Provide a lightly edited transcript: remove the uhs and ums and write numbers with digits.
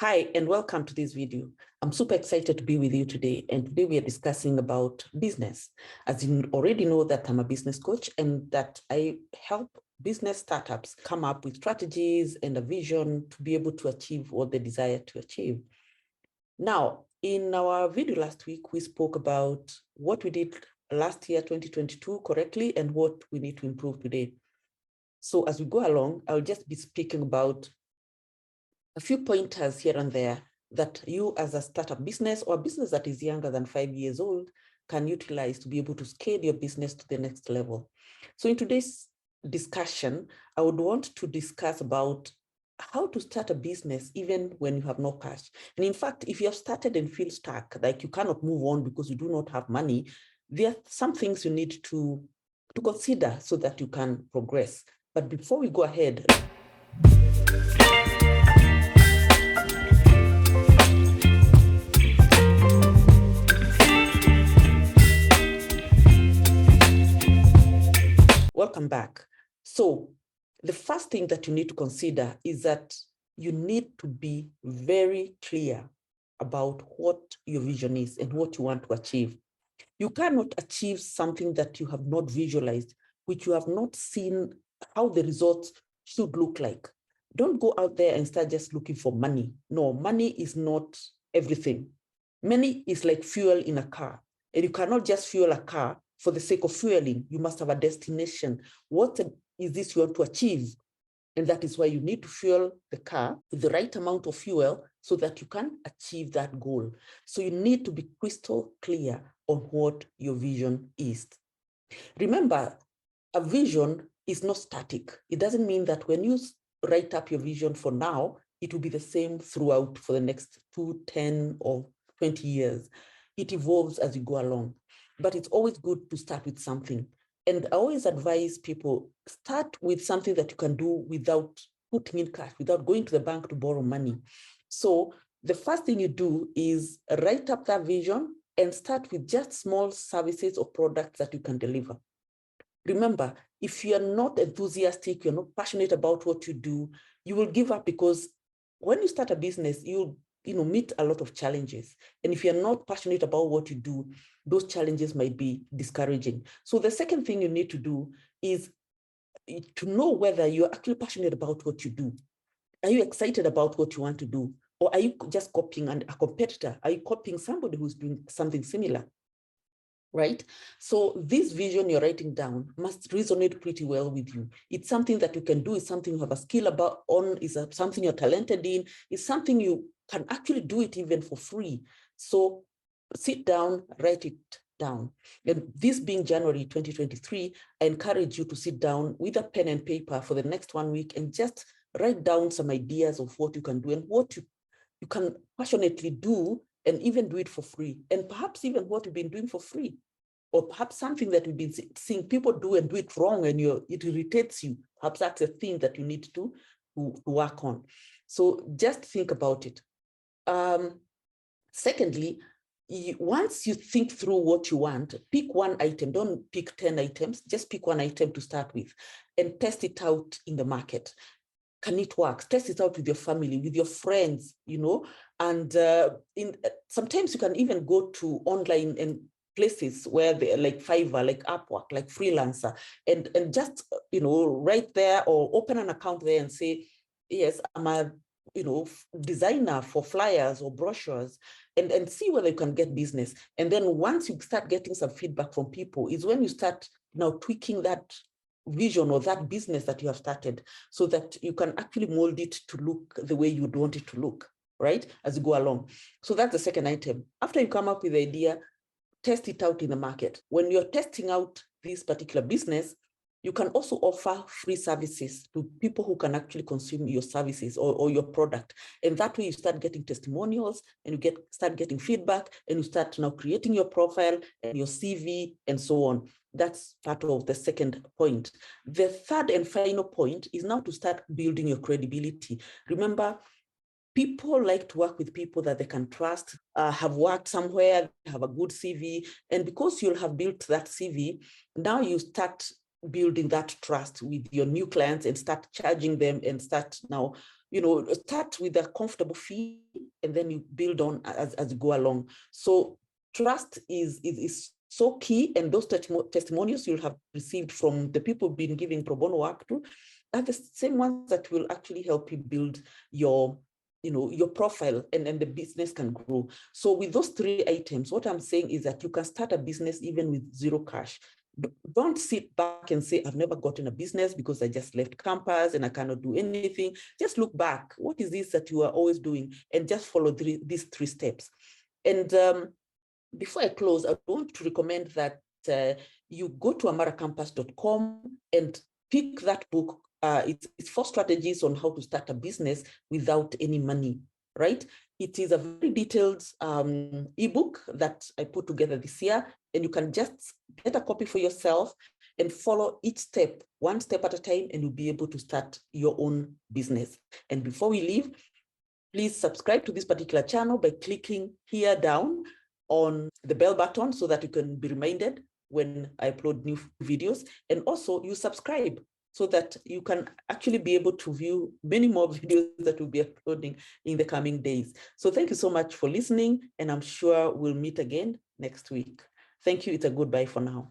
Hi, and welcome to this video. I'm super excited to be with you today. And today we are discussing about business. As you already know that I'm a business coach and that I help business startups come up with strategies and a vision to be able to achieve what they desire to achieve. Now, in our video last week, we spoke about what we did last year, 2022, correctly, and what we need to improve today. So as we go along, I'll just be speaking about a few pointers here and there that you as a startup business or a business that is younger than 5 years old can utilize to be able to scale your business to the next level. So in today's discussion, I would want to discuss about how to start a business even when you have no cash. And in fact, if you have started and feel stuck, like you cannot move on because you do not have money, there are some things you need to consider so that you can progress. But before we go ahead, welcome back. So the first thing that you need to consider is that you need to be very clear about what your vision is and what you want to achieve. You cannot achieve something that you have not visualized, which you have not seen how the results should look like. Don't go out there and start just looking for money. No, money is not everything. Money is like fuel in a car, and you cannot just fuel a car for the sake of fueling. You must have a destination. What is this you want to achieve? And that is why you need to fuel the car with the right amount of fuel so that you can achieve that goal. So you need to be crystal clear on what your vision is. Remember, a vision is not static. It doesn't mean that when you write up your vision for now, it will be the same throughout for the next 2, 10, or 20 years. It evolves as you go along. But it's always good to start with something. And I always advise people, start with something that you can do without putting in cash, without going to the bank to borrow money. So the first thing you do is write up that vision and start with just small services or products that you can deliver. Remember, if you're not enthusiastic, you're not passionate about what you do, you will give up, because when you start a business, you'll meet a lot of challenges. And if you're not passionate about what you do, those challenges might be discouraging. So the second thing you need to do is to know whether you're actually passionate about what you do. Are you excited about what you want to do? Or are you just copying a competitor? Are you copying somebody who's doing something similar? Right? So this vision you're writing down must resonate pretty well with you. It's something that you can do, it's something you have a skill about on, is something you're talented in, it's something you can actually do it even for free. So sit down, write it down. And this being January 2023, I encourage you to sit down with a pen and paper for the next 1 week and just write down some ideas of what you can do and what you can passionately do, and even do it for free. And perhaps even what you've been doing for free, or perhaps something that you've been seeing people do and do it wrong and it irritates you. Perhaps that's a thing that you need to work on. So just think about it. Secondly, once you think through what you want, pick one item. Don't pick 10 items, just pick one item to start with and test it out in the market. Can it work? Test it out with your family, with your friends, and sometimes you can even go to online and places where they like Fiverr, like Upwork, like Freelancer, and just, right there, or open an account there and say, yes, I'm a, designer for flyers or brochures, and see whether you can get business. And then once you start getting some feedback from people is when you start now tweaking that vision or that business that you have started, so that you can actually mold it to look the way you'd want it to look, right, as you go along. So that's the second item. After you come up with the idea, test it out in the market. When you're testing out this particular business, you can also offer free services to people who can actually consume your services or your product. And that way you start getting testimonials, and you start getting feedback, and you start now creating your profile and your CV and so on. That's part of the second point. The third and final point is now to start building your credibility. Remember, people like to work with people that they can trust, have worked somewhere, have a good CV. And because you'll have built that CV, now you start building that trust with your new clients and start charging them and start now, start with a comfortable fee and then you build on as you go along. So trust is so key, and those testimonials you'll have received from the people been giving pro bono work to are the same ones that will actually help you build your profile, and the business can grow. So with those 3 items, what I'm saying is that you can start a business even with zero cash. Don't sit back and say, I've never gotten a business because I just left campus and I cannot do anything. Just look back. What is this that you are always doing? And just follow these 3 steps. And before I close, I want to recommend that you go to amaracampus.com and pick that book. It's 4 strategies on how to start a business without any money, right? It is a very detailed ebook that I put together this year, and you can just get a copy for yourself and follow each step, 1 step at a time, and you'll be able to start your own business. And before we leave, please subscribe to this particular channel by clicking here down on the bell button so that you can be reminded when I upload new videos. And also you subscribe so that you can actually be able to view many more videos that we'll be uploading in the coming days. So thank you so much for listening, and I'm sure we'll meet again next week. Thank you. It's a goodbye for now.